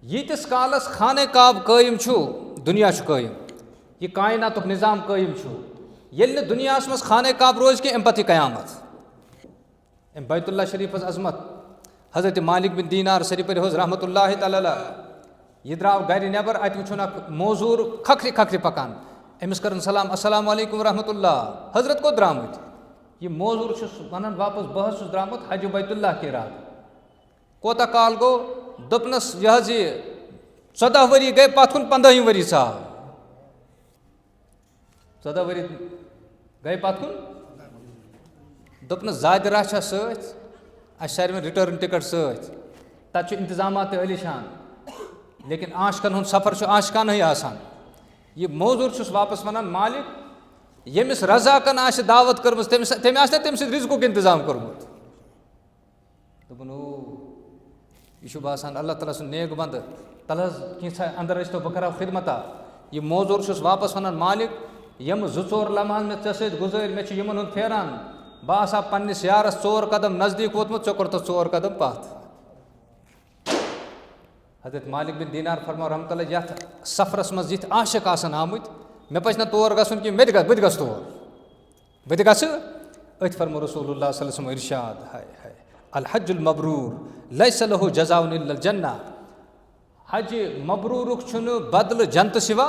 यीतिस कालस खाने काब कायम छु दुनिया छु कायम, यह कायनातुक निज़ाम कायम छु। येल्ले दुनियास मस खाने काब रोज के एम पति कयामत एम बैतुल्लाह शरीफ अजमत हजरत मालिक बिन दीनार शरीफ रहमतुल्लाह तआला यह द्राव गर नबर अत वुन मोजूर खखरि खखरि पकान अमिस कर सलाम अस्सलाम वालेकुम रहमतुल्लाह हजरत को द्रामुत यह मोजूर वन वापस बहस द्रामुत हज बैतुल्लाह के रात कोता काल गो दोपनस यह 14 वरी गए पत कुन 15 वरी साल 14 वरी गए पत कुन दोपनस जाद राह सारे रिटर्न टिकट सत इंतजाम अलीशान लेकिन आशकन हुंद सफ़र आशकान आसान। यह मोजूर वापस वनान मालिक यमिस रजाकन आश दावत कर्म तम तम रिज्कुक इंतजाम कर्मुत दोपन ओ यह बसान अल्लाह ताला सुन नेक बंद तल कैसा अंदर तो बह कर खिदमता। यह मोजूर वापस वनान मालिक यम 2-4 लम्हान मे ऐ गुजर मे यमन हुंद फेरान बह आसा पन्निस यारस 4 कदम नजदीक वोतमुत 4 कदम पथ। हजरत मालिक बिन दीनार फरमा रहमतुल्लाह यथ सफरस मज यथ आशिक आसन आमुत मे पछ न तौर गसन कि बह गस तौर बह गस अथ फरमा रसूलुल्लाह सल्लल्लाहु अलैहि वसल्लम इरशाद हाय हाय अल हज्जुल मबरूर लैस लहु जज़ाउन इल्लल जन्नह हज मबरूरुक छुन बदल जन्नत सिवा